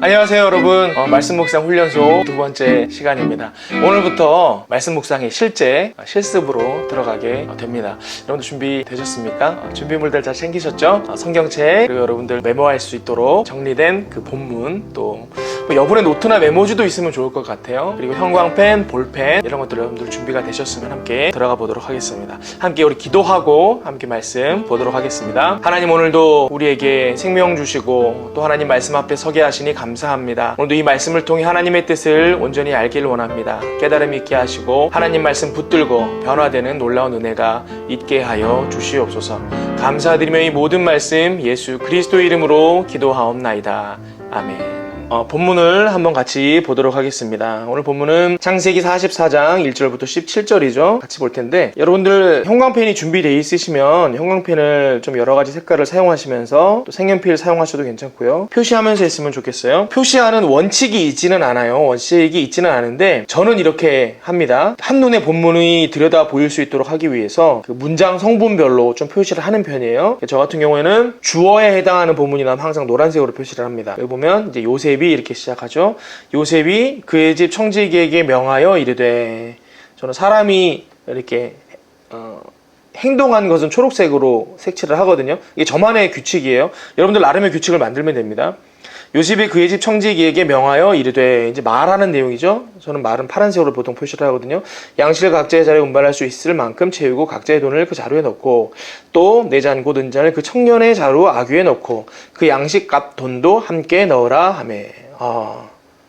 안녕하세요 여러분. 말씀 묵상 훈련소 두 번째 시간입니다. 오늘부터 말씀 묵상의 실제 실습으로 들어가게 됩니다. 여러분들 준비되셨습니까? 준비물들 잘 챙기셨죠? 성경책, 그리고 여러분들 메모할 수 있도록 정리된 그 본문, 또 여분의 노트나 메모지도 있으면 좋을 것 같아요. 그리고 형광펜, 볼펜 이런 것들 여러분들 준비가 되셨으면 함께 들어가 보도록 하겠습니다. 함께 우리 기도하고 함께 말씀 보도록 하겠습니다. 하나님, 오늘도 우리에게 생명 주시고 또 하나님 말씀 앞에 서게 하시니 감사합니다. 오늘도 이 말씀을 통해 하나님의 뜻을 온전히 알기를 원합니다. 깨달음 있게 하시고 하나님 말씀 붙들고 변화되는 놀라운 은혜가 있게 하여 주시옵소서. 감사드리며 이 모든 말씀 예수 그리스도의 이름으로 기도하옵나이다. 아멘. 본문을 한번 같이 보도록 하겠습니다. 오늘 본문은 창세기 44장 1절부터 17절이죠. 같이 볼 텐데, 여러분들 형광펜이 준비되어 있으시면 형광펜을 좀 여러 가지 색깔을 사용하시면서 또 색연필 사용하셔도 괜찮고요. 표시하면서 했으면 좋겠어요. 표시하는 원칙이 있지는 않아요. 원칙이 있지는 않은데 저는 이렇게 합니다. 한눈에 본문이 들여다 보일 수 있도록 하기 위해서 그 문장 성분별로 좀 표시를 하는 편이에요. 저 같은 경우에는 주어에 해당하는 본문이 나면 항상 노란색으로 표시를 합니다. 여기 보면 이제 요셉이 이렇게 시작하죠. 요셉이 그의 집 청지기에게 명하여 이르되, 저는 사람이 이렇게 행동한 것은 초록색으로 색칠을 하거든요. 이게 저만의 규칙이에요. 여러분들 나름의 규칙을 만들면 됩니다. 요셉이 그의 집 청지기에게 명하여 이르되, 이제 말하는 내용이죠. 저는 말은 파란색으로 보통 표시를 하거든요. 양식을 각자의 자리에 운반할 수 있을 만큼 채우고 각자의 돈을 그 자루에 넣고 또 내 잔 곧 은잔을 그 청년의 자루 아귀에 넣고 그 양식값 돈도 함께 넣으라 하매.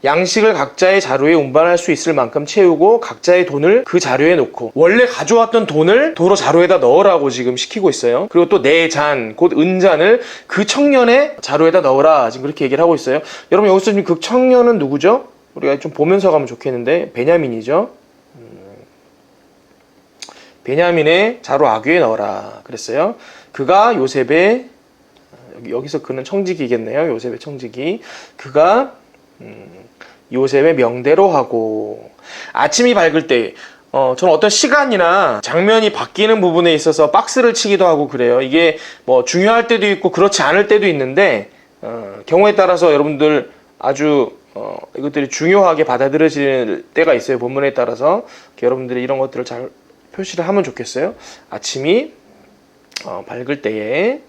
양식을 각자의 자루에 운반할 수 있을 만큼 채우고 각자의 돈을 그 자루에 놓고, 원래 가져왔던 돈을 도로 자루에다 넣으라고 지금 시키고 있어요. 그리고 또 내 잔 곧 은잔을 그 청년의 자루에다 넣으라, 지금 그렇게 얘기를 하고 있어요. 여러분, 여기서 지금 그 청년은 누구죠? 우리가 좀 보면서 가면 좋겠는데, 베냐민이죠. 베냐민의 자루 아귀에 넣어라 그랬어요. 그가 요셉의, 여기서 그는 청지기겠네요. 요셉의 청지기. 그가 요셉의 명대로 하고, 아침이 밝을 때, 저는 어떤 시간이나 장면이 바뀌는 부분에 있어서 박스를 치기도 하고 그래요. 이게 뭐 중요할 때도 있고 그렇지 않을 때도 있는데, 경우에 따라서 여러분들 아주 이것들이 중요하게 받아들여질 때가 있어요. 본문에 따라서. 여러분들이 이런 것들을 잘 표시를 하면 좋겠어요. 아침이 밝을 때에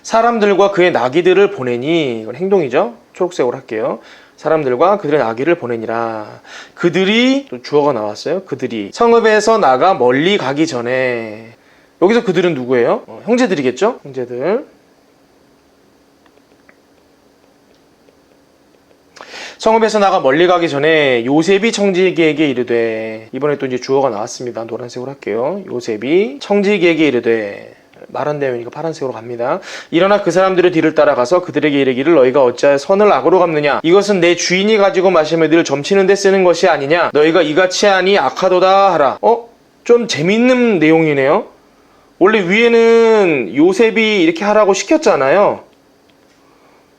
사람들과 그의 나귀들을 보내니, 이건 행동이죠. 초록색으로 할게요. 사람들과 그들의 나귀를 보내니라. 그들이, 또 주어가 나왔어요. 그들이 성읍에서 나가 멀리 가기 전에, 여기서 그들은 누구예요? 형제들이겠죠? 형제들. 성읍에서 나가 멀리 가기 전에 요셉이 청지기에게 이르되, 이번에 또 이제 주어가 나왔습니다. 노란색으로 할게요. 요셉이 청지기에게 이르되, 말한 내용이니까 파란색으로 갑니다. 일어나 그 사람들의 뒤를 따라가서 그들에게 이르기를, 너희가 어찌하여 선을 악으로 갚느냐? 이것은 내 주인이 가지고 마시며 늘 점치는 데 쓰는 것이 아니냐? 너희가 이같이 하니 악하도다 하라. 좀 재밌는 내용이네요. 원래 위에는 요셉이 이렇게 하라고 시켰잖아요.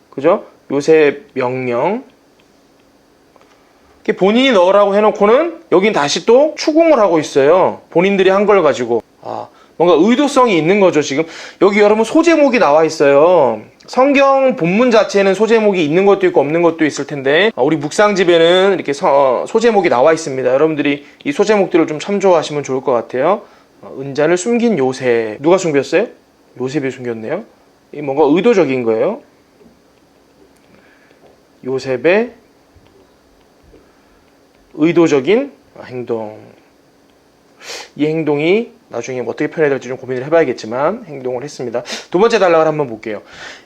그죠? 요셉 명령. 본인이 넣으라고 해놓고는 여긴 다시 또 추궁을 하고 있어요. 본인들이 한 걸 가지고. 뭔가 의도성이 있는 거죠. 지금 여기 여러분 소제목이 나와 있어요. 성경 본문 자체에는 소제목이 있는 것도 있고 없는 것도 있을 텐데, 우리 묵상집에는 이렇게 소제목이 나와 있습니다. 여러분들이 이 소제목들을 좀 참조하시면 좋을 것 같아요. 은잔을 숨긴 요셉. 누가 숨겼어요? 요셉이 숨겼네요. 뭔가 의도적인 거예요. 요셉의 의도적인 행동. 이 행동이 나중에 어떻게 표현해야 될지 좀 고민을 해봐야겠지만 행동을 했습니다. 두 번째 단락을 한번 볼게요.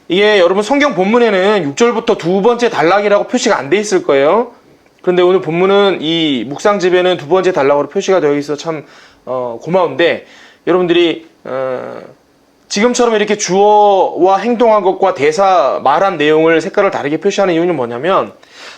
이게 여러분 성경 본문에는 6절부터 두 번째 단락이라고 표시가 안 돼 있을 거예요. 그런데 오늘 본문은 이 묵상집에는 두 번째 단락으로 표시가 되어 있어서 참 고마운데, 여러분들이 지금처럼 이렇게 주어와 행동한 것과 대사 말한 내용을 색깔을 다르게 표시하는 이유는 뭐냐면,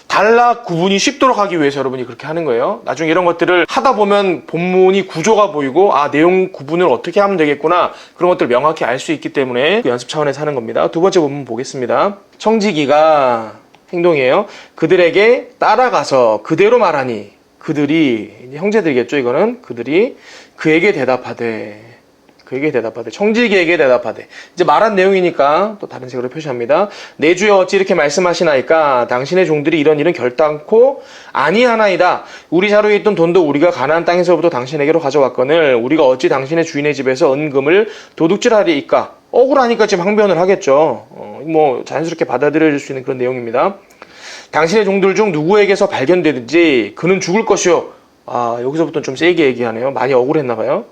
단락 구분이 쉽도록 하기 위해서 여러분이 그렇게 하는 거예요. 나중에 이런 것들을 하다 보면 본문이 구조가 보이고, 내용 구분을 어떻게 하면 되겠구나, 그런 것들을 명확히 알 수 있기 때문에 그 연습 차원에서 하는 겁니다. 두 번째 본문 보겠습니다. 청지기가 행동이에요. 그들에게 따라가서 그대로 말하니, 그들이 형제들이겠죠. 이거는 그들이 그에게 대답하되, 그에게 대답하되 청지기에게 대답하되. 이제 말한 내용이니까 또 다른 색으로 표시합니다. 내 주여 어찌 이렇게 말씀하시나이까 당신의 종들이 이런 일은 결단코 아니하나이다. 우리 자루에 있던 돈도 우리가 가나안 땅에서부터 당신에게로 가져왔거늘 우리가 어찌 당신의 주인의 집에서 은금을 도둑질하리이까. 억울하니까 지금 항변을 하겠죠. 뭐 자연스럽게 받아들여질 수 있는 그런 내용입니다. 당신의 종들 중 누구에게서 발견되든지 그는 죽을 것이요. 여기서부터는 좀 세게 얘기하네요. 많이 억울했나봐요.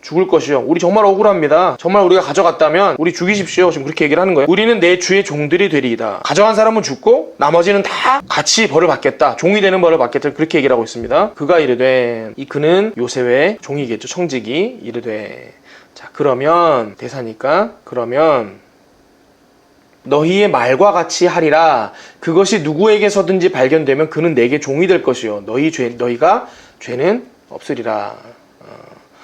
죽을 것이요. 우리 정말 억울합니다. 정말 우리가 가져갔다면 우리 죽이십시오. 지금 그렇게 얘기를 하는 거예요. 우리는 내 주의 종들이 되리이다. 가져간 사람은 죽고 나머지는 다 같이 벌을 받겠다. 종이 되는 벌을 받겠다. 그렇게 얘기를 하고 있습니다. 그가 이르되, 이 그는 요셉의 종이겠죠. 청직이 이르되, 자 그러면 대사니까 그러면 너희의 말과 같이 하리라. 그것이 누구에게서든지 발견되면 그는 내게 종이 될 것이요 너희가 죄는 없으리라.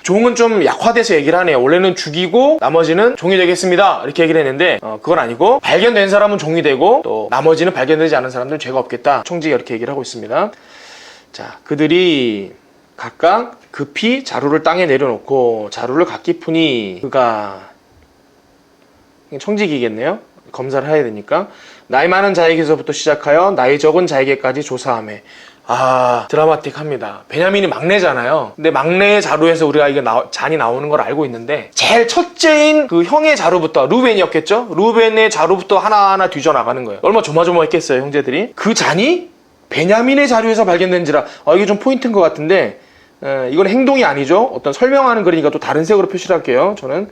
종은 좀 약화돼서 얘기를 하네요. 원래는 죽이고 나머지는 종이 되겠습니다 이렇게 얘기를 했는데 그건 아니고 발견된 사람은 종이 되고 또 나머지는 발견되지 않은 사람들은 죄가 없겠다. 청지기가 이렇게 얘기를 하고 있습니다. 자, 그들이 각각 급히 자루를 땅에 내려놓고 자루를 각기 푸니 그가 청지기겠네요. 검사를 해야 되니까 나이 많은 자에게서부터 시작하여 나이 적은 자에게까지 조사하매. 드라마틱합니다. 베냐민이 막내잖아요. 근데 막내의 자루에서 우리가 이게 잔이 나오는 걸 알고 있는데 제일 첫째인 그 형의 자루부터 루벤이었겠죠? 루벤의 자루부터 하나하나 뒤져나가는 거예요. 얼마나 조마조마했겠어요 형제들이. 그 잔이 베냐민의 자루에서 발견된지라. 이게 좀 포인트인 것 같은데 이건 행동이 아니죠. 어떤 설명하는 글이니까 또 다른 색으로 표시를 할게요. 저는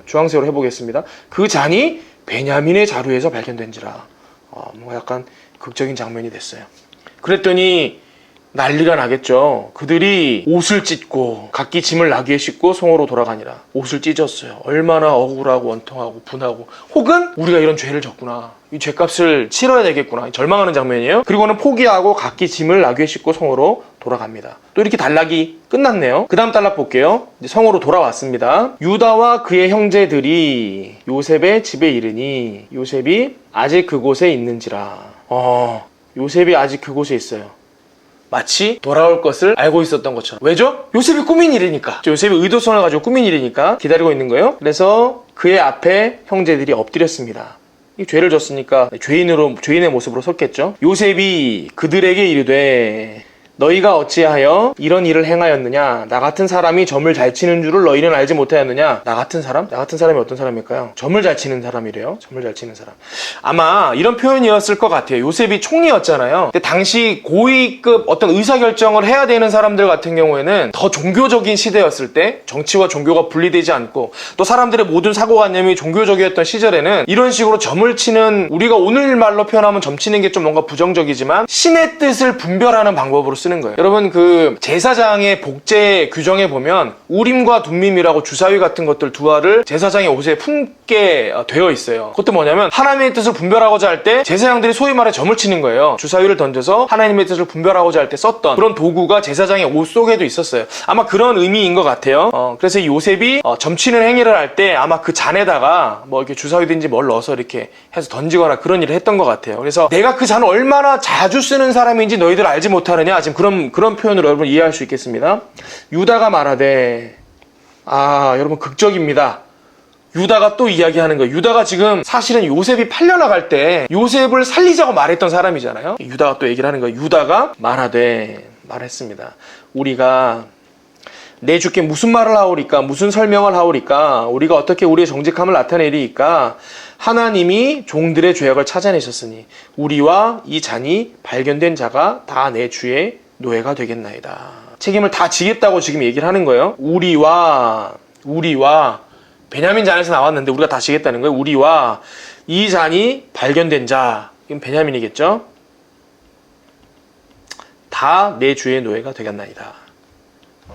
주황색으로 해보겠습니다. 그 잔이 베냐민의 자루에서 발견된지라. 뭔가 약간 극적인 장면이 됐어요. 그랬더니 난리가 나겠죠. 그들이 옷을 찢고 각기 짐을 나귀에 싣고 성으로 돌아가니라. 옷을 찢었어요. 얼마나 억울하고 원통하고 분하고, 혹은 우리가 이런 죄를 졌구나, 이 죄값을 치러야 되겠구나, 절망하는 장면이에요. 그리고는 포기하고 각기 짐을 나귀에 싣고 성으로 돌아갑니다. 또 이렇게 단락이 끝났네요. 그 다음 단락 볼게요. 이제 성으로 돌아왔습니다. 유다와 그의 형제들이 요셉의 집에 이르니 요셉이 아직 그곳에 있는지라. 요셉이 아직 그곳에 있어요. 마치 돌아올 것을 알고 있었던 것처럼. 왜죠? 요셉이 꾸민 일이니까. 요셉이 의도성을 가지고 꾸민 일이니까 기다리고 있는 거예요. 그래서 그의 앞에 형제들이 엎드렸습니다. 이 죄를 졌으니까 죄인의 모습으로 섰겠죠. 요셉이 그들에게 이르되 너희가 어찌하여 이런 일을 행하였느냐? 나 같은 사람이 점을 잘 치는 줄을 너희는 알지 못하였느냐? 나 같은 사람? 나 같은 사람이 어떤 사람일까요? 점을 잘 치는 사람이래요. 점을 잘 치는 사람. 아마 이런 표현이었을 것 같아요. 요셉이 총리였잖아요. 근데 당시 고위급 어떤 의사결정을 해야 되는 사람들 같은 경우에는 더 종교적인 시대였을 때, 정치와 종교가 분리되지 않고 또 사람들의 모든 사고관념이 종교적이었던 시절에는 이런 식으로 점을 치는, 우리가 오늘 말로 표현하면 점 치는 게 좀 뭔가 부정적이지만 신의 뜻을 분별하는 방법으로 쓰는 거예요. 여러분, 그 제사장의 복제 규정에 보면 우림과 둠밈이라고 주사위 같은 것들 두 알을 제사장의 옷에 품게 되어 있어요. 그것도 뭐냐면 하나님의 뜻을 분별하고자 할 때 제사장들이 소위 말해 점을 치는 거예요. 주사위를 던져서 하나님의 뜻을 분별하고자 할 때 썼던 그런 도구가 제사장의 옷 속에도 있었어요. 아마 그런 의미인 것 같아요. 그래서 이 요셉이 점 치는 행위를 할 때 아마 그 잔에다가 뭐 이렇게 주사위든지 뭘 넣어서 이렇게 해서 던지거나 그런 일을 했던 것 같아요. 그래서 내가 그 잔을 얼마나 자주 쓰는 사람인지 너희들 알지 못하느냐, 지금 그런 표현으로 여러분 이해할 수 있겠습니다. 유다가 말하되, 여러분 극적입니다. 유다가 또 이야기하는 거예요. 유다가 지금 사실은 요셉이 팔려나갈 때 요셉을 살리자고 말했던 사람이잖아요. 유다가 또 얘기를 하는 거예요. 유다가 말했습니다. 우리가 내 주께 무슨 말을 하오리까? 무슨 설명을 하오리까? 우리가 어떻게 우리의 정직함을 나타내리까? 하나님이 종들의 죄악을 찾아내셨으니 우리와 이 잔이 발견된 자가 다 내 주의 노예가 되겠나이다. 책임을 다 지겠다고 지금 얘기를 하는 거예요. 우리와 베냐민 잔에서 나왔는데 우리가 다 지겠다는 거예요. 우리와 이 잔이 발견된 자, 이건 베냐민이겠죠. 다 내 주의 노예가 되겠나이다.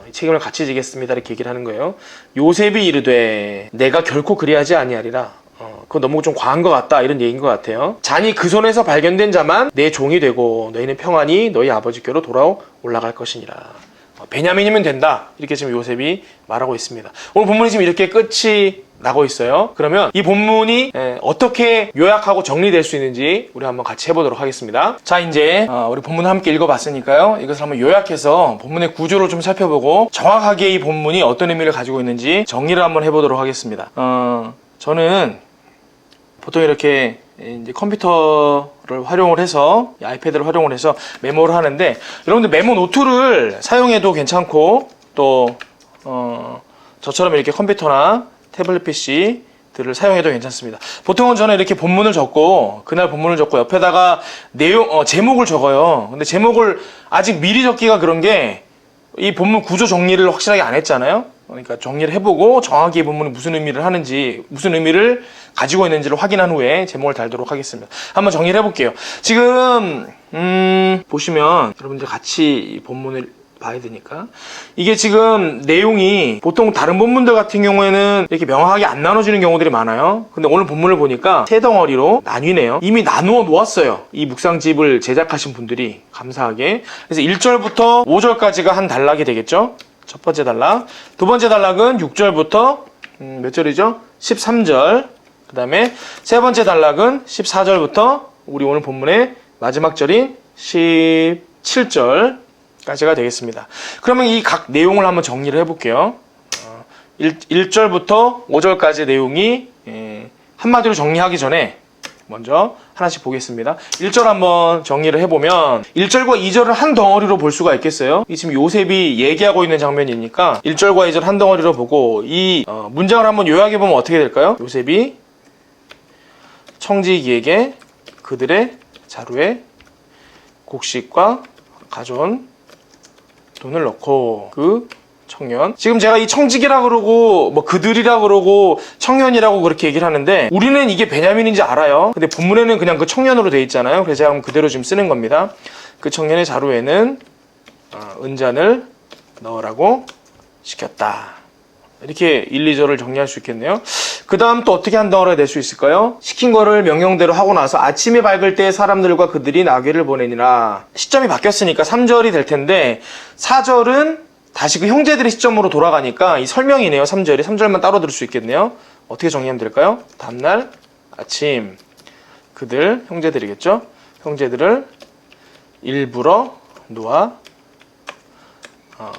이 책임을 같이 지겠습니다. 이렇게 얘기를 하는 거예요. 요셉이 이르되 내가 결코 그리하지 아니하리라. 그거 너무 좀 과한 것 같다, 이런 얘기인 것 같아요. 잔이 그 손에서 발견된 자만 내 종이 되고 너희는 평안히 너희 아버지께로 돌아 올라갈 것이니라. 베냐민이면 된다, 이렇게 지금 요셉이 말하고 있습니다. 오늘 본문이 지금 이렇게 끝이 나고 있어요. 그러면 이 본문이 어떻게 요약하고 정리될 수 있는지 우리 한번 같이 해보도록 하겠습니다. 자, 이제 우리 본문 함께 읽어봤으니까요. 이것을 한번 요약해서 본문의 구조를 좀 살펴보고 정확하게 이 본문이 어떤 의미를 가지고 있는지 정리를 한번 해보도록 하겠습니다. 저는 보통 이렇게 이제 컴퓨터를 활용을 해서 아이패드를 활용을 해서 메모를 하는데, 여러분들 메모 노트를 사용해도 괜찮고, 또 저처럼 이렇게 컴퓨터나 태블릿 PC들을 사용해도 괜찮습니다. 보통은 저는 이렇게 본문을 적고, 그날 본문을 적고 옆에다가 제목을 적어요. 근데 제목을 아직 미리 적기가 그런 게, 이 본문 구조 정리를 확실하게 안 했잖아요. 그러니까 정리를 해보고 정확히 이 본문이 무슨 의미를 하는지, 무슨 의미를 가지고 있는지를 확인한 후에 제목을 달도록 하겠습니다. 한번 정리를 해볼게요. 지금 보시면 여러분들 같이 이 본문을 봐야 되니까, 이게 지금 내용이 보통 다른 본문들 같은 경우에는 이렇게 명확하게 안 나눠지는 경우들이 많아요. 근데 오늘 본문을 보니까 세 덩어리로 나뉘네요. 이미 나누어 놓았어요, 이 묵상집을 제작하신 분들이, 감사하게. 그래서 1절부터 5절까지가 한 단락이 되겠죠. 첫 번째 단락. 두 번째 단락은 6절부터 몇 절이죠? 13절. 그 다음에 세 번째 단락은 14절부터 우리 오늘 본문의 마지막 절인 17절까지가 되겠습니다. 그러면 이 각 내용을 한번 정리를 해볼게요. 1절부터 5절까지 내용이 한마디로 정리하기 전에 먼저 하나씩 보겠습니다. 1절 한번 정리를 해보면, 1절과 2절을 한 덩어리로 볼 수가 있겠어요? 이 지금 요셉이 얘기하고 있는 장면이니까 1절과 2절 한 덩어리로 보고, 이 문장을 한번 요약해보면 어떻게 될까요? 요셉이 청지기에게 그들의 자루에 곡식과 가져온 돈을 넣고, 그 청년, 지금 제가 이 청지기라 그러고 뭐 그들이라 그러고 청년이라고 그렇게 얘기를 하는데, 우리는 이게 베냐민인지 알아요. 근데 본문에는 그냥 그 청년으로 돼 있잖아요. 그래서 제가 그대로 지금 쓰는 겁니다. 그 청년의 자루에는 은잔을 넣으라고 시켰다. 이렇게 1, 2절을 정리할 수 있겠네요. 그 다음 또 어떻게 한 덩어리가 될 수 있을까요? 시킨 거를 명령대로 하고 나서 아침이 밝을 때 사람들과 그들이 나귀를 보내니라. 시점이 바뀌었으니까 3절이 될 텐데, 4절은 다시 그 형제들의 시점으로 돌아가니까 이 설명이네요. 3절이. 3절만 따로 들을 수 있겠네요. 어떻게 정리하면 될까요? 다음날 아침 그들, 형제들이겠죠? 형제들을 일부러 놓아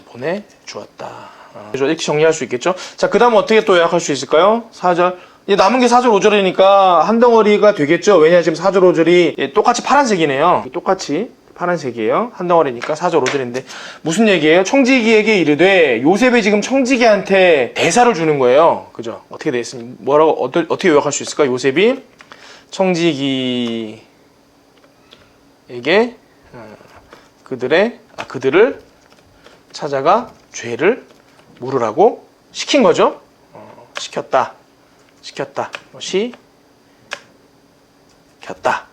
보내주었다. 이렇게 정리할 수 있겠죠? 자, 그 다음 어떻게 또 요약할 수 있을까요? 4절. 이제 남은 게 4절, 5절이니까 한 덩어리가 되겠죠? 왜냐, 지금 4절, 5절이 똑같이 파란색이네요. 똑같이 파란색이에요. 한 덩어리니까 4절, 5절인데 무슨 얘기예요? 청지기에게 이르되, 요셉이 지금 청지기한테 대사를 주는 거예요. 그죠? 어떻게 돼 있습니까? 뭐라고, 어떻게 요약할 수 있을까? 요셉이 청지기에게 그들을 찾아가 죄를 물으라고 시킨 거죠. 시켰다.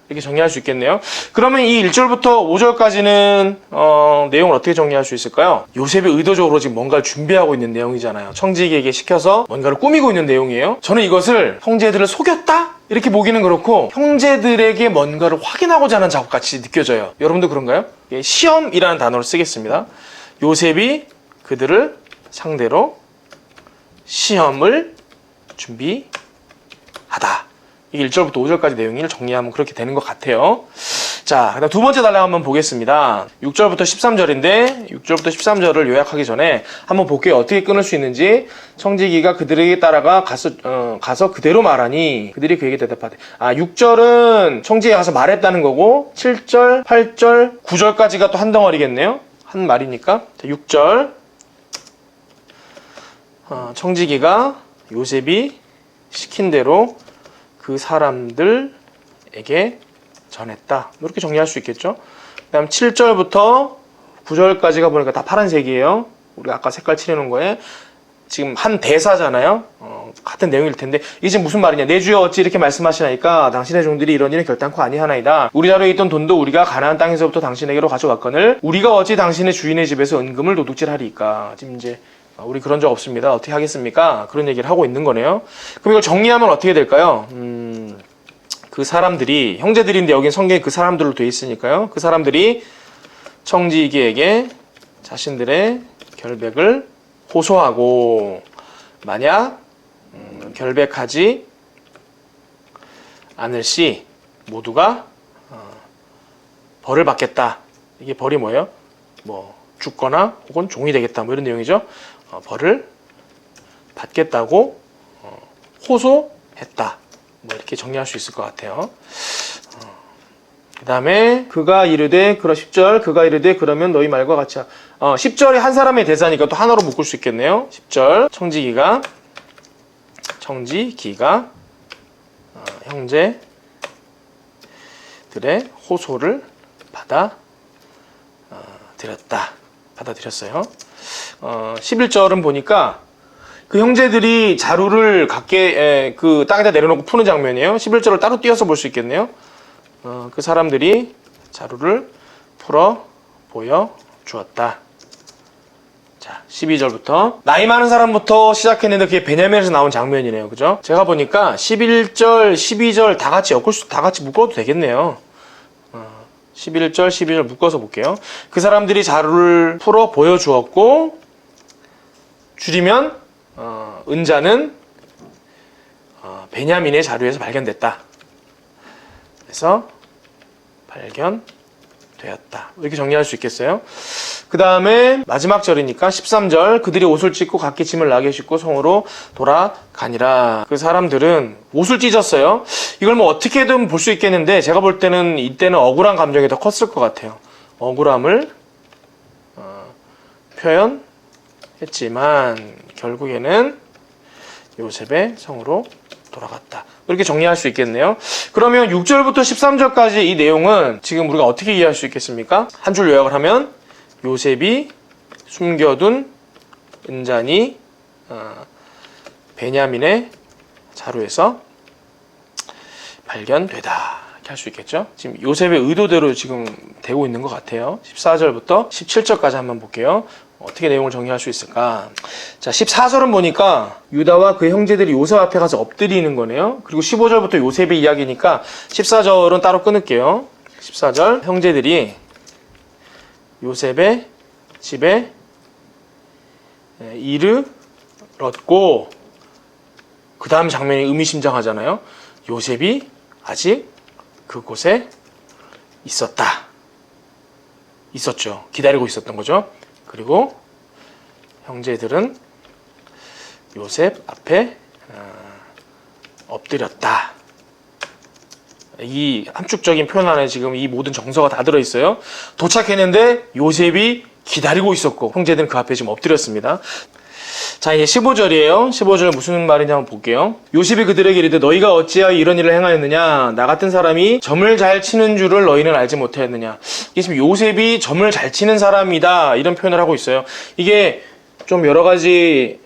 이렇게 정리할 수 있겠네요. 그러면 이 1절부터 5절까지는 내용을 어떻게 정리할 수 있을까요? 요셉이 의도적으로 지금 뭔가를 준비하고 있는 내용이잖아요. 청지기에게 시켜서 뭔가를 꾸미고 있는 내용이에요. 저는 이것을 형제들을 속였다? 이렇게 보기는 그렇고, 형제들에게 뭔가를 확인하고자 하는 작업같이 느껴져요. 여러분도 그런가요? 시험이라는 단어를 쓰겠습니다. 요셉이 그들을 상대로 시험을 준비하다. 이게 1절부터 5절까지 내용을 정리하면 그렇게 되는 것 같아요. 자, 그다음 두 번째 단락 한번 보겠습니다. 6절부터 13절인데 6절부터 13절을 요약하기 전에 한번 볼게요. 어떻게 끊을 수 있는지. 청지기가 그들에게 따라가 가서 그대로 말하니 그들이 그에게 대답하되. 6절은 청지기가 가서 말했다는 거고, 7절, 8절, 9절까지가 또 한 덩어리겠네요. 한 말이니까. 자, 6절. 청지기가 요셉이 시킨 대로 그 사람들에게 전했다. 이렇게 정리할 수 있겠죠. 그 다음 7절부터 9절까지가 보니까 다 파란색이에요. 우리가 아까 색깔 칠해놓은 거에 지금 한 대사잖아요. 같은 내용일 텐데, 이게 지금 무슨 말이냐. 내 주여 어찌 이렇게 말씀하시나이까? 당신의 종들이 이런 일은 결단코 아니하나이다. 우리 자루에 있던 돈도 우리가 가나안 땅에서부터 당신에게로 가져갔거늘 우리가 어찌 당신의 주인의 집에서 은금을 도둑질하리까? 지금 이제 우리 그런 적 없습니다. 어떻게 하겠습니까? 그런 얘기를 하고 있는 거네요. 그럼 이걸 정리하면 어떻게 될까요? 그 사람들이, 형제들인데 여긴 성경에 그 사람들로 되어 있으니까요. 그 사람들이 청지기에게 자신들의 결백을 호소하고, 만약 결백하지 않을 시 모두가 벌을 받겠다. 이게 벌이 뭐예요? 뭐 죽거나 혹은 종이 되겠다. 뭐 이런 내용이죠. 벌을 받겠다고 호소했다. 뭐 이렇게 정리할 수 있을 것 같아요. 그 다음에 그가 이르되 10절 그가 이르되 그러면 너희 말과 같이 10절이 한 사람의 대사니까 또 하나로 묶을 수 있겠네요. 10절 청지기가 형제들의 호소를 받아들였어요. 11절은 보니까 그 형제들이 자루를 각계 그 땅에다 내려놓고 푸는 장면이에요. 11절을 따로 띄어서 볼 수 있겠네요. 그 사람들이 자루를 풀어 보여주었다. 자, 12절부터 나이 많은 사람부터 시작했는데 그게 베냐민에서 나온 장면이네요. 그죠? 제가 보니까 11절, 12절 다 같이 묶어도 되겠네요. 11절, 12절 묶어서 볼게요. 그 사람들이 자루를 풀어 보여주었고, 줄이면 은자는 베냐민의 자루에서 발견됐다. 그래서 발견되었다. 이렇게 정리할 수 있겠어요? 그 다음에 마지막 절이니까 13절 그들이 옷을 찢고 각기 짐을 나게 싣고 성으로 돌아가니라. 그 사람들은 옷을 찢었어요. 이걸 뭐 어떻게든 볼 수 있겠는데 제가 볼 때는 이때는 억울한 감정이 더 컸을 것 같아요. 억울함을 표현했지만 결국에는 요셉의 성으로 돌아갔다. 이렇게 정리할 수 있겠네요. 그러면 6절부터 13절까지 이 내용은 지금 우리가 어떻게 이해할 수 있겠습니까? 한 줄 요약을 하면 요셉이 숨겨둔 은잔이 베냐민의 자루에서 발견되다. 이렇게 할 수 있겠죠? 지금 요셉의 의도대로 지금 되고 있는 것 같아요. 14절부터 17절까지 한번 볼게요. 어떻게 내용을 정리할 수 있을까? 자, 14절은 보니까 유다와 그 형제들이 요셉 앞에 가서 엎드리는 거네요. 그리고 15절부터 요셉의 이야기니까 14절은 따로 끊을게요. 14절 형제들이 요셉의 집에 이르렀고 그 다음 장면이 의미심장하잖아요. 요셉이 아직 그곳에 있었죠. 기다리고 있었던 거죠. 그리고 형제들은 요셉 앞에 엎드렸다. 이 함축적인 표현 안에 지금 이 모든 정서가 다 들어있어요. 도착했는데 요셉이 기다리고 있었고 형제들은 그 앞에 지금 엎드렸습니다. 자, 이제 15절이에요. 15절 무슨 말인지 한번 볼게요. 요셉이 그들에게 이르되 너희가 어찌하여 이런 일을 행하였느냐? 나 같은 사람이 점을 잘 치는 줄을 너희는 알지 못하였느냐? 이게 지금 요셉이 점을 잘 치는 사람이다 이런 표현을 하고 있어요. 이게 좀 여러 가지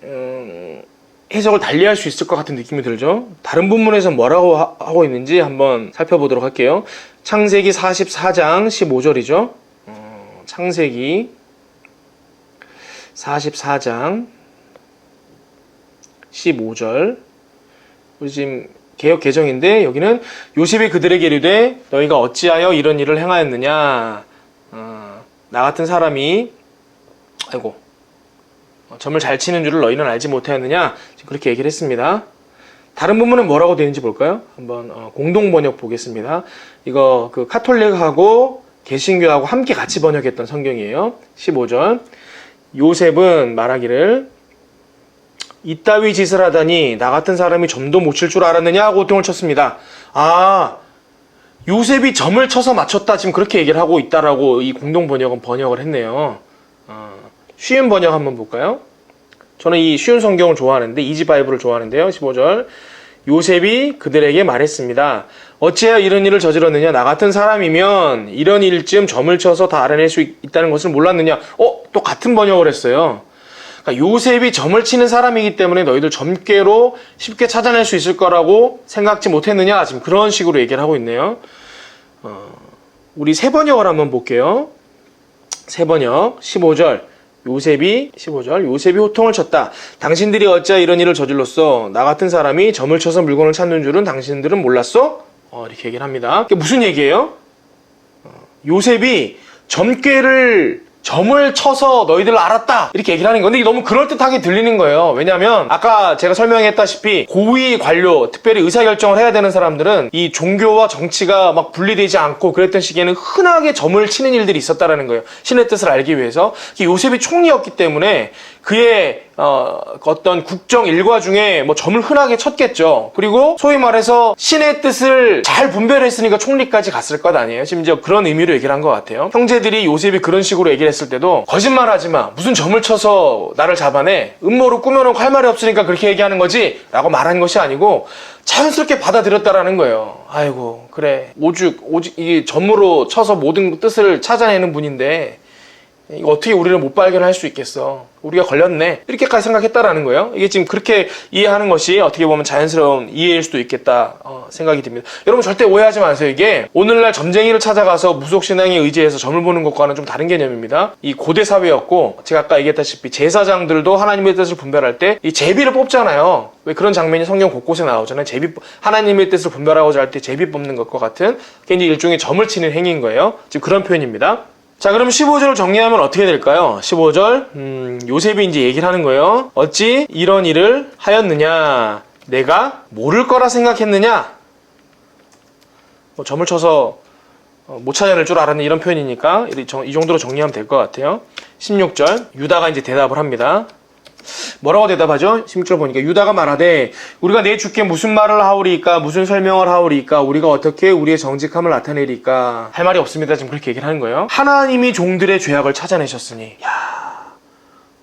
해석을 달리할 수 있을 것 같은 느낌이 들죠. 다른 본문에서 뭐라고 하고 있는지 한번 살펴보도록 할게요. 창세기 44장 15절이죠. 창세기 44장 15절. 우리 지금 개역 개정인데 여기는 요셉이 그들에게 이르되 너희가 어찌하여 이런 일을 행하였느냐? 나 같은 사람이 점을 잘 치는 줄을 너희는 알지 못하였느냐? 그렇게 얘기를 했습니다. 다른 부분은 뭐라고 되는지 볼까요? 한번 공동 번역 보겠습니다. 이거 그 카톨릭하고 개신교하고 함께 같이 번역했던 성경이에요. 15절. 요셉은 말하기를 이따위 짓을 하다니 나 같은 사람이 점도 못 칠 줄 알았느냐 하고 호통을 쳤습니다. 요셉이 점을 쳐서 맞췄다 지금 그렇게 얘기를 하고 있다라고 이 공동 번역은 번역을 했네요. 쉬운 번역 한번 볼까요? 저는 이 쉬운 성경을 좋아하는데 이지 바이블을 좋아하는데요. 15절. 요셉이 그들에게 말했습니다. 어찌하여 이런 일을 저질렀느냐? 나 같은 사람이면 이런 일쯤 점을 쳐서 다 알아낼 수 있다는 것을 몰랐느냐? 또 같은 번역을 했어요. 그러니까 요셉이 점을 치는 사람이기 때문에 너희들 점괘로 쉽게 찾아낼 수 있을 거라고 생각지 못했느냐? 지금 그런 식으로 얘기를 하고 있네요. 우리 세 번역을 한번 볼게요. 세 번역 15절. 요셉이 호통을 쳤다. 당신들이 어찌하여 이런 일을 저질렀어? 나 같은 사람이 점을 쳐서 물건을 찾는 줄은 당신들은 몰랐어? 이렇게 얘기를 합니다. 이게 무슨 얘기예요? 요셉이 점괘를 점을 쳐서 너희들 알았다 이렇게 얘기를 하는 건데 이게 너무 그럴듯하게 들리는 거예요. 왜냐하면 아까 제가 설명했다시피 고위 관료, 특별히 의사결정을 해야 되는 사람들은 이 종교와 정치가 막 분리되지 않고 그랬던 시기에는 흔하게 점을 치는 일들이 있었다라는 거예요. 신의 뜻을 알기 위해서. 요셉이 총리였기 때문에 그의 어떤 국정 일과 중에 뭐 점을 흔하게 쳤겠죠. 그리고 소위 말해서 신의 뜻을 잘 분별했으니까 총리까지 갔을 것 아니에요. 심지어 그런 의미로 얘기를 한 것 같아요. 형제들이 요셉이 그런 식으로 얘기를 했을 때도 거짓말하지 마. 무슨 점을 쳐서 나를 잡아내. 음모로 꾸며놓고 할 말이 없으니까 그렇게 얘기하는 거지 라고 말한 것이 아니고 자연스럽게 받아들였다라는 거예요. 아이고 그래 오직 이게 점으로 쳐서 모든 뜻을 찾아내는 분인데 이거 어떻게 우리를 못 발견할 수 있겠어. 우리가 걸렸네. 이렇게까지 생각했다라는 거예요. 이게 지금 그렇게 이해하는 것이 어떻게 보면 자연스러운 이해일 수도 있겠다 생각이 듭니다. 여러분 절대 오해하지 마세요. 이게 오늘날 점쟁이를 찾아가서 무속신앙에 의지해서 점을 보는 것과는 좀 다른 개념입니다. 이 고대 사회였고 제가 아까 얘기했다시피 제사장들도 하나님의 뜻을 분별할 때 이 제비를 뽑잖아요. 왜 그런 장면이 성경 곳곳에 나오잖아요. 하나님의 뜻을 분별하고자 할 때 제비 뽑는 것과 같은 그게 이제 일종의 점을 치는 행위인 거예요. 지금 그런 표현입니다. 자, 그럼 15절을 정리하면 어떻게 될까요? 15절, 요셉이 이제 얘기를 하는 거예요. 어찌 이런 일을 하였느냐? 내가 모를 거라 생각했느냐? 뭐 점을 쳐서 못 찾아낼 줄 알았는 이런 표현이니까 이 정도로 정리하면 될 것 같아요. 16절, 유다가 이제 대답을 합니다. 뭐라고 대답하죠? 16절 보니까 유다가 말하되 우리가 내 주께 무슨 말을 하오리까 무슨 설명을 하오리까 우리가 어떻게 우리의 정직함을 나타내리까 할 말이 없습니다. 지금 그렇게 얘기를 하는 거예요. 하나님이 종들의 죄악을 찾아내셨으니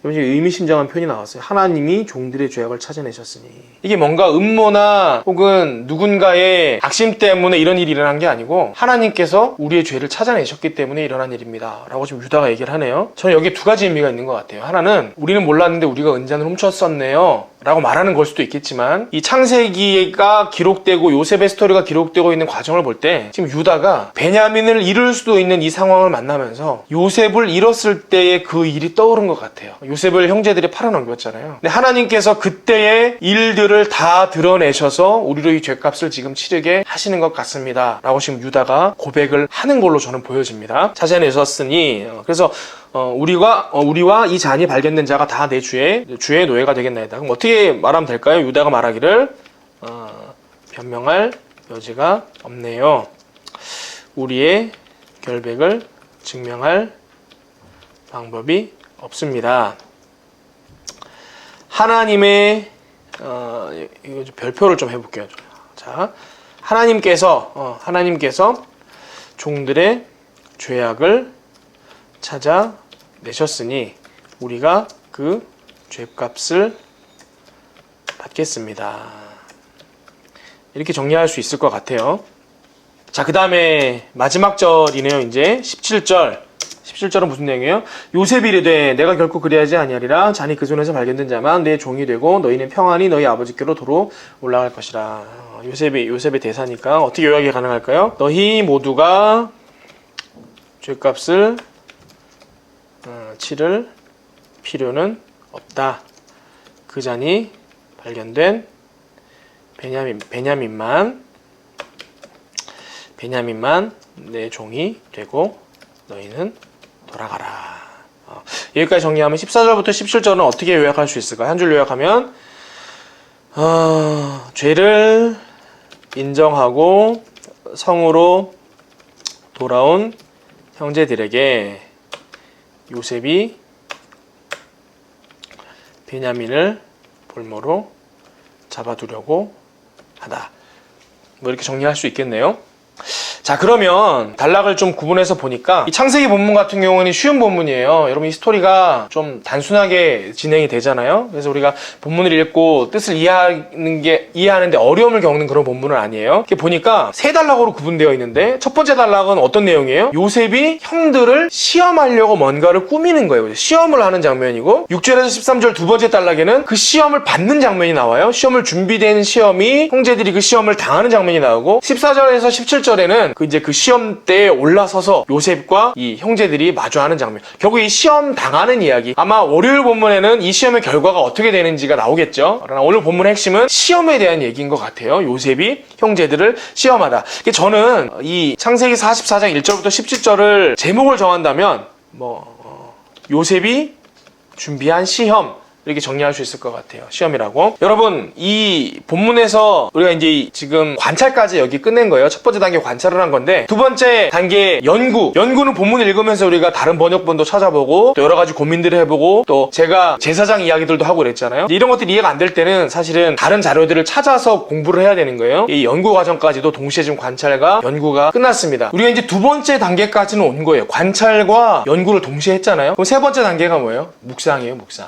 의미심장한 표현이 나왔어요. 하나님이 종들의 죄악을 찾아내셨으니 이게 뭔가 음모나 혹은 누군가의 악심 때문에 이런 일이 일어난 게 아니고 하나님께서 우리의 죄를 찾아내셨기 때문에 일어난 일입니다 라고 지금 유다가 얘기를 하네요. 저는 여기에 두 가지 의미가 있는 것 같아요. 하나는 우리는 몰랐는데 우리가 은잔을 훔쳤었네요 라고 말하는 걸 수도 있겠지만 이 창세기가 기록되고 요셉의 스토리가 기록되고 있는 과정을 볼 때 지금 유다가 베냐민을 잃을 수도 있는 이 상황을 만나면서 요셉을 잃었을 때의 그 일이 떠오른 것 같아요. 요셉을 형제들이 팔아넘겼잖아요. 근데 하나님께서 그때의 일들을 다 드러내셔서 우리로 이 죄값을 지금 치르게 하시는 것 같습니다 라고 지금 유다가 고백을 하는 걸로 저는 보여집니다. 찾아내셨으니 그래서 우리와 이 잔이 발견된 자가 다 내 주의 노예가 되겠나이다. 그럼 어떻게 말하면 될까요? 유다가 말하기를 변명할 여지가 없네요. 우리의 결백을 증명할 방법이 없습니다. 하나님의 이거 별표를 좀 해볼게요. 자, 하나님께서 종들의 죄악을 찾아내셨으니 우리가 그 죄값을 받겠습니다. 이렇게 정리할 수 있을 것 같아요. 자, 그 다음에 마지막 절이네요. 이제 17절은 무슨 내용이에요? 요셉이 이르되 내가 결코 그리하지 아니하리라. 잔이 그 손에서 발견된 자만 내 종이 되고 너희는 평안히 너희 아버지께로 도로 올라갈 것이라. 요셉의 대사니까 어떻게 요약이 가능할까요? 너희 모두가 죄값을 치를 필요는 없다. 그 잔이 발견된 베냐민만 내 종이 되고 너희는 돌아가라. 여기까지 정리하면 14절부터 17절은 어떻게 요약할 수 있을까요? 한 줄 요약하면 죄를 인정하고 성으로 돌아온 형제들에게 요셉이 베냐민을 볼모로 잡아두려고 하다. 뭐 이렇게 정리할 수 있겠네요. 자, 그러면 단락을 좀 구분해서 보니까 이 창세기 본문 같은 경우는 쉬운 본문이에요. 여러분 이 스토리가 좀 단순하게 진행이 되잖아요. 그래서 우리가 본문을 읽고 뜻을 이해하는데 어려움을 겪는 그런 본문은 아니에요. 이렇게 보니까 세 단락으로 구분되어 있는데 첫 번째 단락은 어떤 내용이에요? 요셉이 형들을 시험하려고 뭔가를 꾸미는 거예요. 시험을 하는 장면이고 6절에서 13절 두 번째 단락에는 그 시험을 받는 장면이 나와요. 시험을 준비된 시험이 형제들이 그 시험을 당하는 장면이 나오고 14절에서 17절에는 그 시험대에 올라서서 요셉과 이 형제들이 마주하는 장면. 결국 이 시험 당하는 이야기. 아마 월요일 본문에는 이 시험의 결과가 어떻게 되는지가 나오겠죠. 그러나 오늘 본문의 핵심은 시험에 대한 얘기인 것 같아요. 요셉이 형제들을 시험하다. 저는 이 창세기 44장 1절부터 17절을 제목을 정한다면 요셉이 준비한 시험, 이렇게 정리할 수 있을 것 같아요. 시험이라고. 여러분, 이 본문에서 우리가 이제 지금 관찰까지 여기 끝낸 거예요. 첫 번째 단계 관찰을 한 건데, 두 번째 단계 연구. 연구는 본문을 읽으면서 우리가 다른 번역본도 찾아보고 또 여러 가지 고민들을 해보고 또 제가 제사장 이야기들도 하고 그랬잖아요. 이런 것들이 이해가 안 될 때는 사실은 다른 자료들을 찾아서 공부를 해야 되는 거예요. 이 연구 과정까지도 동시에 지금 관찰과 연구가 끝났습니다. 우리가 이제 두 번째 단계까지는 온 거예요. 관찰과 연구를 동시에 했잖아요. 그럼 세 번째 단계가 뭐예요? 묵상이에요, 묵상.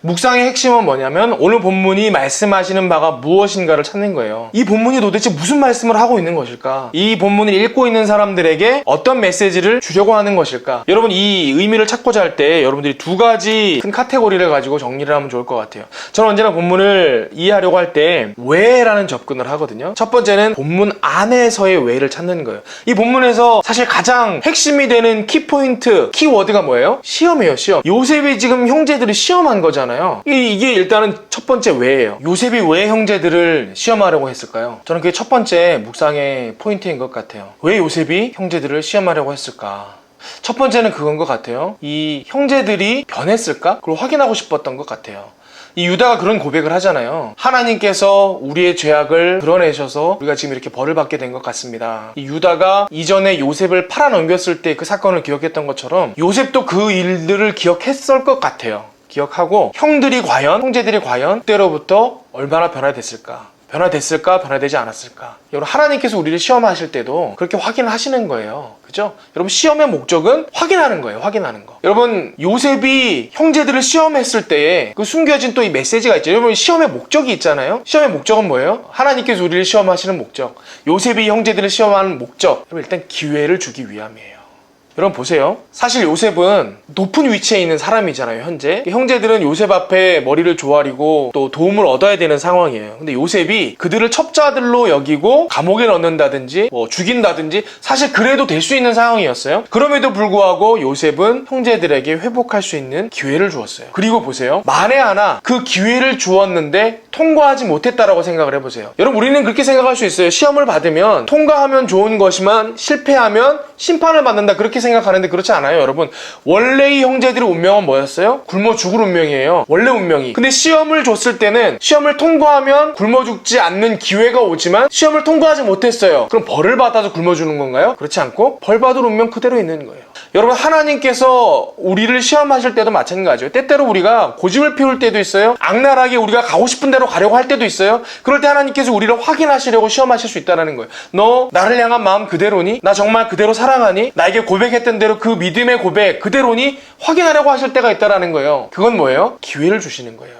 묵상의 핵심은 뭐냐면 오늘 본문이 말씀하시는 바가 무엇인가를 찾는 거예요. 이 본문이 도대체 무슨 말씀을 하고 있는 것일까? 이 본문을 읽고 있는 사람들에게 어떤 메시지를 주려고 하는 것일까? 여러분, 이 의미를 찾고자 할 때 여러분들이 두 가지 큰 카테고리를 가지고 정리를 하면 좋을 것 같아요. 저는 언제나 본문을 이해하려고 할 때 왜라는 접근을 하거든요. 첫 번째는 본문 안에서의 왜를 찾는 거예요. 이 본문에서 사실 가장 핵심이 되는 키포인트, 키워드가 뭐예요? 시험이에요, 시험. 요셉이 지금 형제들을 시험한 거잖아요. 이게 일단은 첫 번째 왜예요. 요셉이 왜 형제들을 시험하려고 했을까요? 저는 그게 첫 번째 묵상의 포인트인 것 같아요. 왜 요셉이 형제들을 시험하려고 했을까? 첫 번째는 그건 것 같아요. 이 형제들이 변했을까? 그걸 확인하고 싶었던 것 같아요. 이 유다가 그런 고백을 하잖아요. 하나님께서 우리의 죄악을 드러내셔서 우리가 지금 이렇게 벌을 받게 된 것 같습니다. 이 유다가 이전에 요셉을 팔아넘겼을 때 그 사건을 기억했던 것처럼 요셉도 그 일들을 기억했을 것 같아요. 기억하고 형제들이 과연 그때로부터 얼마나 변화됐을까? 변화되지 않았을까? 여러분, 하나님께서 우리를 시험하실 때도 그렇게 확인하시는 거예요. 그죠? 여러분, 시험의 목적은 확인하는 거예요. 확인하는 거. 여러분, 요셉이 형제들을 시험했을 때에 그 숨겨진 또 이 메시지가 있죠. 여러분, 시험의 목적이 있잖아요. 시험의 목적은 뭐예요? 하나님께서 우리를 시험하시는 목적. 요셉이 형제들을 시험하는 목적. 여러분, 일단 기회를 주기 위함이에요. 여러분 보세요. 사실 요셉은 높은 위치에 있는 사람이잖아요, 현재. 형제들은 요셉 앞에 머리를 조아리고 또 도움을 얻어야 되는 상황이에요. 근데 요셉이 그들을 첩자들로 여기고 감옥에 넣는다든지 죽인다든지 사실 그래도 될 수 있는 상황이었어요. 그럼에도 불구하고 요셉은 형제들에게 회복할 수 있는 기회를 주었어요. 그리고 보세요. 만에 하나 그 기회를 주었는데 통과하지 못했다라고 생각을 해보세요. 여러분, 우리는 그렇게 생각할 수 있어요. 시험을 받으면 통과하면 좋은 것이만 실패하면 심판을 받는다, 그렇게 생각하는데 그렇지 않아요. 여러분, 원래 이 형제들의 운명은 뭐였어요? 굶어 죽을 운명이에요. 원래 운명이. 근데 시험을 줬을 때는 시험을 통과하면 굶어 죽지 않는 기회가 오지만 시험을 통과하지 못했어요. 그럼 벌을 받아서 굶어 죽는 건가요? 그렇지 않고 벌 받을 운명 그대로 있는 거예요. 여러분, 하나님께서 우리를 시험하실 때도 마찬가지예요. 때때로 우리가 고집을 피울 때도 있어요. 악랄하게 우리가 가고 싶은 대로 가려고 할 때도 있어요. 그럴 때 하나님께서 우리를 확인하시려고 시험하실 수 있다는 거예요. 너 나를 향한 마음 그대로니? 나 정말 그대로 사랑하니? 나에게 고백했던 대로 그 믿음의 고백 그대로니? 확인하려고 하실 때가 있다는 거예요. 그건 뭐예요? 기회를 주시는 거예요.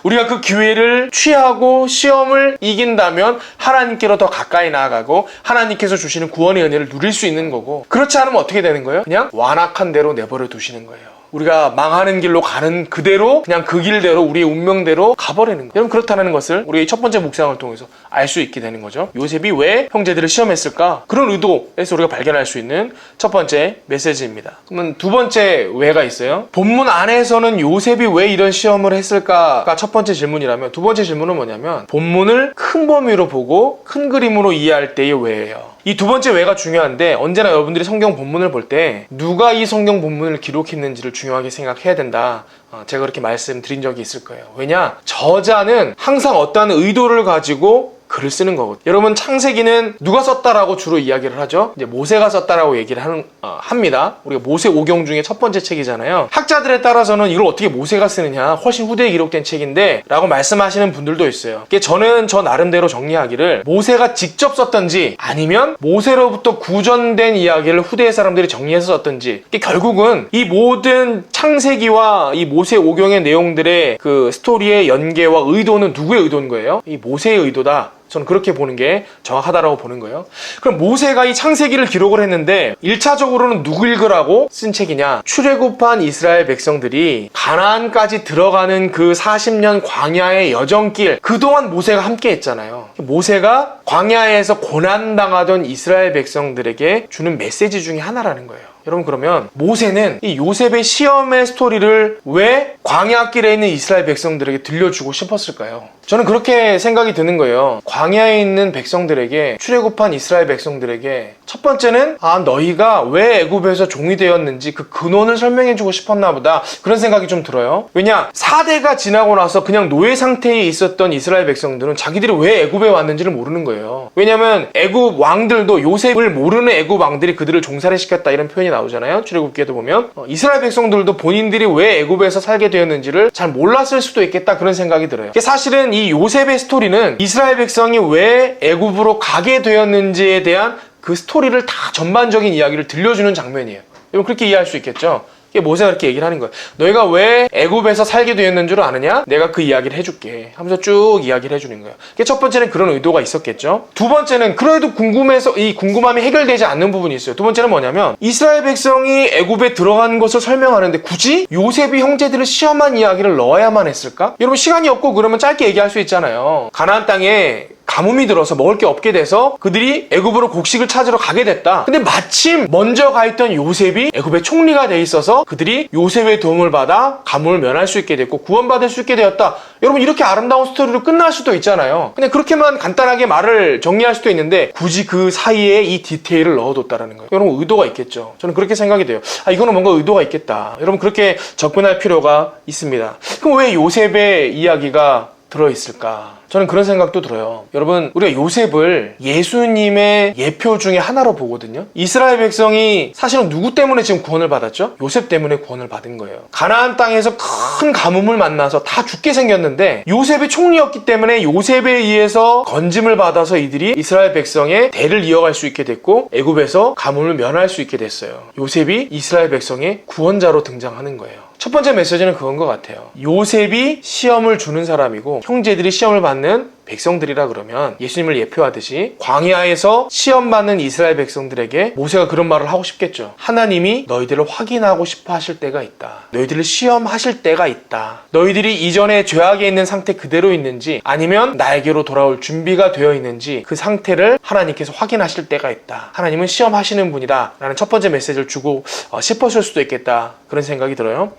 우리가 그 기회를 취하고 시험을 이긴다면 하나님께로 더 가까이 나아가고 하나님께서 주시는 구원의 은혜를 누릴 수 있는 거고, 그렇지 않으면 어떻게 되는 거예요? 그냥 완악한 대로 내버려 두시는 거예요. 우리가 망하는 길로 가는 그대로 그냥 그 길대로 우리의 운명대로 가버리는 거예요. 여러분, 그렇다는 것을 우리가 이 첫 번째 묵상을 통해서 알 수 있게 되는 거죠. 요셉이 왜 형제들을 시험했을까? 그런 의도에서 우리가 발견할 수 있는 첫 번째 메시지입니다. 그러면 두 번째 왜가 있어요. 본문 안에서는 요셉이 왜 이런 시험을 했을까가 첫 번째 질문이라면, 두 번째 질문은 뭐냐면 본문을 큰 범위로 보고 큰 그림으로 이해할 때의 왜예요. 이 두 번째 왜가 중요한데, 언제나 여러분들이 성경 본문을 볼 때 누가 이 성경 본문을 기록했는지를 중요하게 생각해야 된다. 제가 그렇게 말씀드린 적이 있을 거예요. 왜냐? 저자는 항상 어떠한 의도를 가지고 글을 쓰는 거거든요. 여러분, 창세기는 누가 썼다라고 주로 이야기를 하죠? 이제 모세가 썼다라고 얘기를 합니다. 우리가 모세 오경 중에 첫 번째 책이잖아요. 학자들에 따라서는 이걸 어떻게 모세가 쓰느냐, 훨씬 후대에 기록된 책인데 라고 말씀하시는 분들도 있어요. 저는 저 나름대로 정리하기를 모세가 직접 썼던지 아니면 모세로부터 구전된 이야기를 후대의 사람들이 정리해서 썼던지, 결국은 이 모든 창세기와 이 모세 오경의 내용들의 그 스토리의 연계와 의도는 누구의 의도인 거예요? 이 모세의 의도다. 저는 그렇게 보는 게 정확하다라고 보는 거예요. 그럼 모세가 이 창세기를 기록을 했는데 1차적으로는 누구 읽으라고 쓴 책이냐? 출애굽한 이스라엘 백성들이 가나안까지 들어가는 그 40년 광야의 여정길, 그동안 모세가 함께 했잖아요. 모세가 광야에서 고난당하던 이스라엘 백성들에게 주는 메시지 중에 하나라는 거예요. 여러분, 그러면 모세는 이 요셉의 시험의 스토리를 왜 광야길에 있는 이스라엘 백성들에게 들려주고 싶었을까요? 저는 그렇게 생각이 드는 거예요. 광야에 있는 백성들에게, 출애굽한 이스라엘 백성들에게 첫 번째는 너희가 왜 애굽에서 종이 되었는지 그 근원을 설명해주고 싶었나 보다, 그런 생각이 좀 들어요. 왜냐, 4대가 지나고 나서 그냥 노예 상태에 있었던 이스라엘 백성들은 자기들이 왜 애굽에 왔는지를 모르는 거예요. 왜냐면 애굽 왕들도 요셉을 모르는 애굽 왕들이 그들을 종살이 시켰다, 이런 표현이 나오잖아요. 출애굽기에도 보면 이스라엘 백성들도 본인들이 왜 애굽에서 살게 되었는지를 잘 몰랐을 수도 있겠다, 그런 생각이 들어요. 사실은 이 요셉의 스토리는 이스라엘 백성이 왜 애굽으로 가게 되었는지에 대한 그 스토리를 다 전반적인 이야기를 들려주는 장면이에요. 여러분, 그렇게 이해할 수 있겠죠? 모세가 그렇게 얘기를 하는 거예요. 너희가 왜 애굽에서 살게 되었는 줄 아느냐? 내가 그 이야기를 해줄게 하면서 쭉 이야기를 해주는 거예요. 첫 번째는 그런 의도가 있었겠죠. 두 번째는 그래도 궁금해서 이 궁금함이 해결되지 않는 부분이 있어요. 두 번째는 뭐냐면 이스라엘 백성이 애굽에 들어간 것을 설명하는데 굳이 요셉이 형제들을 시험한 이야기를 넣어야만 했을까? 여러분, 시간이 없고 그러면 짧게 얘기할 수 있잖아요. 가나안 땅에 가뭄이 들어서 먹을 게 없게 돼서 그들이 애굽으로 곡식을 찾으러 가게 됐다. 근데 마침 먼저 가 있던 요셉이 애굽의 총리가 돼 있어서 그들이 요셉의 도움을 받아 가뭄을 면할 수 있게 됐고 구원받을 수 있게 되었다. 여러분, 이렇게 아름다운 스토리로 끝날 수도 있잖아요. 그냥 그렇게만 간단하게 말을 정리할 수도 있는데 굳이 그 사이에 이 디테일을 넣어뒀다라는 거예요. 여러분, 의도가 있겠죠. 저는 그렇게 생각이 돼요. 이거는 뭔가 의도가 있겠다. 여러분, 그렇게 접근할 필요가 있습니다. 그럼 왜 요셉의 이야기가 들어있을까? 저는 그런 생각도 들어요. 여러분, 우리가 요셉을 예수님의 예표 중에 하나로 보거든요. 이스라엘 백성이 사실은 누구 때문에 지금 구원을 받았죠? 요셉 때문에 구원을 받은 거예요. 가나안 땅에서 큰 가뭄을 만나서 다 죽게 생겼는데 요셉이 총리였기 때문에 요셉에 의해서 건짐을 받아서 이들이 이스라엘 백성의 대를 이어갈 수 있게 됐고 애굽에서 가뭄을 면할 수 있게 됐어요. 요셉이 이스라엘 백성의 구원자로 등장하는 거예요. 첫 번째 메시지는 그건 것 같아요. 요셉이 시험을 주는 사람이고 형제들이 시험을 받는 백성들이라 그러면 예수님을 예표하듯이 광야에서 시험받는 이스라엘 백성들에게 모세가 그런 말을 하고 싶겠죠. 하나님이 너희들을 확인하고 싶어 하실 때가 있다. 너희들을 시험하실 때가 있다. 너희들이 이전에 죄악에 있는 상태 그대로 있는지 아니면 나에게로 돌아올 준비가 되어 있는지 그 상태를 하나님께서 확인하실 때가 있다. 하나님은 시험하시는 분이다 라는 첫 번째 메시지를 주고 싶으실 수도 있겠다, 그런 생각이 들어요.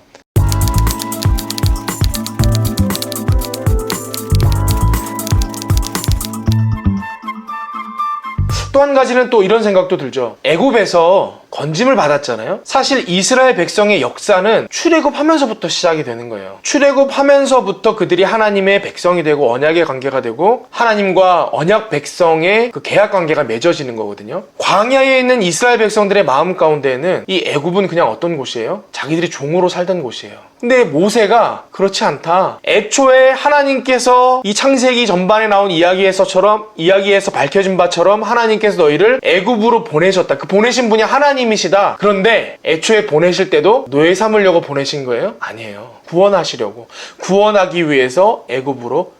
또 한 가지는 또 이런 생각도 들죠. 애굽에서 건짐을 받았잖아요. 사실 이스라엘 백성의 역사는 출애굽하면서부터 시작이 되는 거예요. 출애굽하면서부터 그들이 하나님의 백성이 되고 언약의 관계가 되고 하나님과 언약 백성의 그 계약 관계가 맺어지는 거거든요. 광야에 있는 이스라엘 백성들의 마음 가운데에는 이 애굽은 그냥 어떤 곳이에요? 자기들이 종으로 살던 곳이에요. 근데 모세가 그렇지 않다. 애초에 하나님께서 이 창세기 전반에 나온 이야기에서 밝혀진 바처럼 하나님께서 너희를 애굽으로 보내셨다. 그 보내신 분이 하나님이시다. 그런데 애초에 보내실 때도 노예 삼으려고 보내신 거예요? 아니에요. 구원하시려고. 구원하기 위해서 애굽으로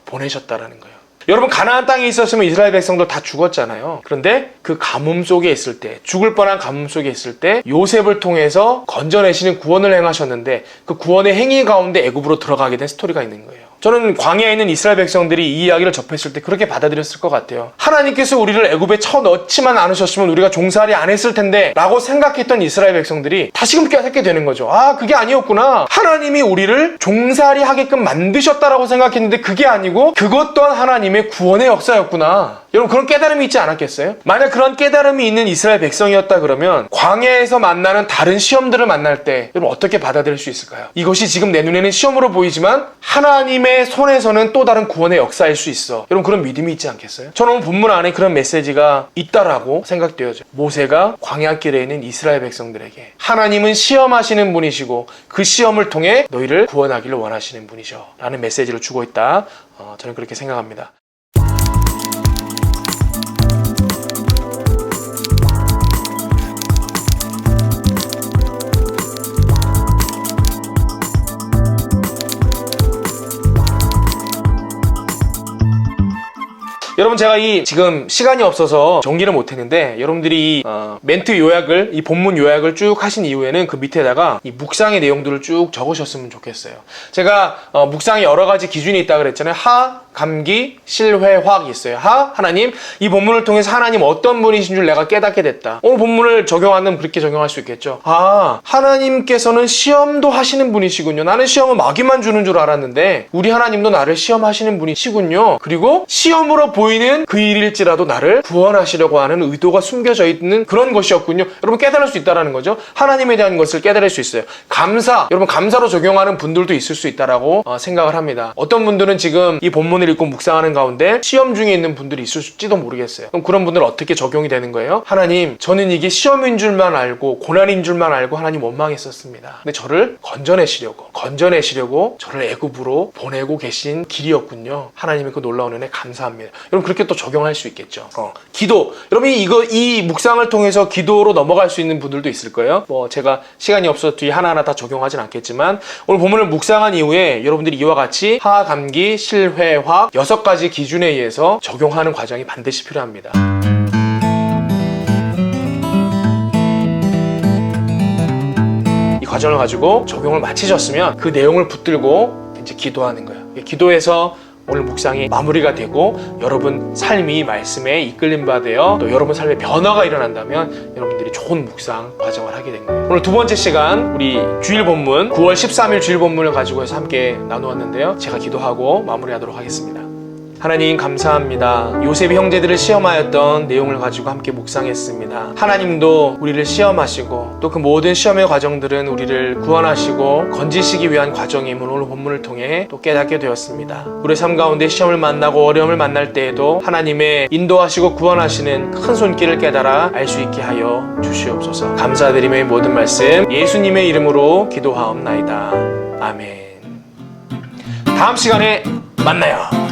보내셨다라는 거예요. 여러분, 가나안 땅에 있었으면 이스라엘 백성들 다 죽었잖아요. 그런데 그 가뭄 속에 있을 때, 죽을 뻔한 가뭄 속에 있을 때 요셉을 통해서 건져내시는 구원을 행하셨는데 그 구원의 행위 가운데 애굽으로 들어가게 된 스토리가 있는 거예요. 저는 광야에 있는 이스라엘 백성들이 이 이야기를 접했을 때 그렇게 받아들였을 것 같아요. 하나님께서 우리를 애굽에 쳐넣지만 않으셨으면 우리가 종살이 안 했을 텐데 라고 생각했던 이스라엘 백성들이 다시금 깨닫게 되는 거죠. 그게 아니었구나. 하나님이 우리를 종살이 하게끔 만드셨다라고 생각했는데 그게 아니고 그것 또한 하나님의 구원의 역사였구나. 여러분, 그런 깨달음이 있지 않았겠어요? 만약 그런 깨달음이 있는 이스라엘 백성이었다 그러면 광야에서 만나는 다른 시험들을 만날 때 여러분 어떻게 받아들일 수 있을까요? 이것이 지금 내 눈에는 시험으로 보이지만 하나님의 손에서는 또 다른 구원의 역사일 수 있어. 여러분, 그런 믿음이 있지 않겠어요? 저는 오늘 본문 안에 그런 메시지가 있다라고 생각되어져요. 모세가 광야길에 있는 이스라엘 백성들에게 하나님은 시험하시는 분이시고 그 시험을 통해 너희를 구원하기를 원하시는 분이죠 라는 메시지를 주고 있다. 저는 그렇게 생각합니다. 여러분 제가 지금 시간이 없어서 정리를 못했는데 여러분들이 멘트 요약을 이 본문 요약을 쭉 하신 이후에는 그 밑에다가 이 묵상의 내용들을 쭉 적으셨으면 좋겠어요. 제가 묵상에 여러 가지 기준이 있다 그랬잖아요. 하, 감기, 실회, 화학이 있어요. 하나님, 이 본문을 통해서 하나님 어떤 분이신 줄 내가 깨닫게 됐다. 오늘 본문을 적용하는 그렇게 적용할 수 있겠죠. 하나님께서는 시험도 하시는 분이시군요. 나는 시험은 마귀만 주는 줄 알았는데 우리 하나님도 나를 시험하시는 분이시군요. 그리고 시험으로 보이는 그 일일지라도 나를 구원하시려고 하는 의도가 숨겨져 있는 그런 것이었군요. 여러분 깨달을 수 있다는 거죠. 하나님에 대한 것을 깨달을 수 있어요. 감사, 여러분 감사로 적용하는 분들도 있을 수 있다라고 생각을 합니다. 어떤 분들은 지금 이 본문을 읽고 묵상하는 가운데 시험 중에 있는 분들이 있을지도 모르겠어요. 그럼 그런 분들은 어떻게 적용이 되는 거예요? 하나님, 저는 이게 시험인 줄만 알고 고난인 줄만 알고 하나님 원망했었습니다. 근데 저를 건져내시려고 저를 애굽으로 보내고 계신 길이었군요. 하나님의 그 놀라운 은혜 감사합니다. 여러분 그렇게 또 적용할 수 있겠죠. 기도, 여러분 이 묵상을 통해서 기도로 넘어갈 수 있는 분들도 있을 거예요. 제가 시간이 없어서 뒤에 하나하나 다 적용하진 않겠지만 오늘 본문을 묵상한 이후에 여러분들이 이와 같이 하, 감기, 실회, 화 6가지 기준에 의해서 적용하는 과정이 반드시 필요합니다. 이 과정을 가지고 적용을 마치셨으면 그 내용을 붙들고 이제 기도하는 거예요. 기도해서 오늘 묵상이 마무리가 되고 여러분 삶이 말씀에 이끌림 받아요. 또 여러분 삶에 변화가 일어난다면 여러분들이 좋은 묵상 과정을 하게 된 거예요. 오늘 두 번째 시간 우리 주일 본문 9월 13일 주일 본문을 가지고 해서 함께 나누었는데요. 제가 기도하고 마무리하도록 하겠습니다. 하나님 감사합니다. 요셉이 형제들을 시험하였던 내용을 가지고 함께 묵상했습니다. 하나님도 우리를 시험하시고 또 그 모든 시험의 과정들은 우리를 구원하시고 건지시기 위한 과정임을 오늘 본문을 통해 또 깨닫게 되었습니다. 우리 삶 가운데 시험을 만나고 어려움을 만날 때에도 하나님의 인도하시고 구원하시는 큰 손길을 깨달아 알 수 있게 하여 주시옵소서. 감사드리며 이 모든 말씀 예수님의 이름으로 기도하옵나이다. 아멘. 다음 시간에 만나요.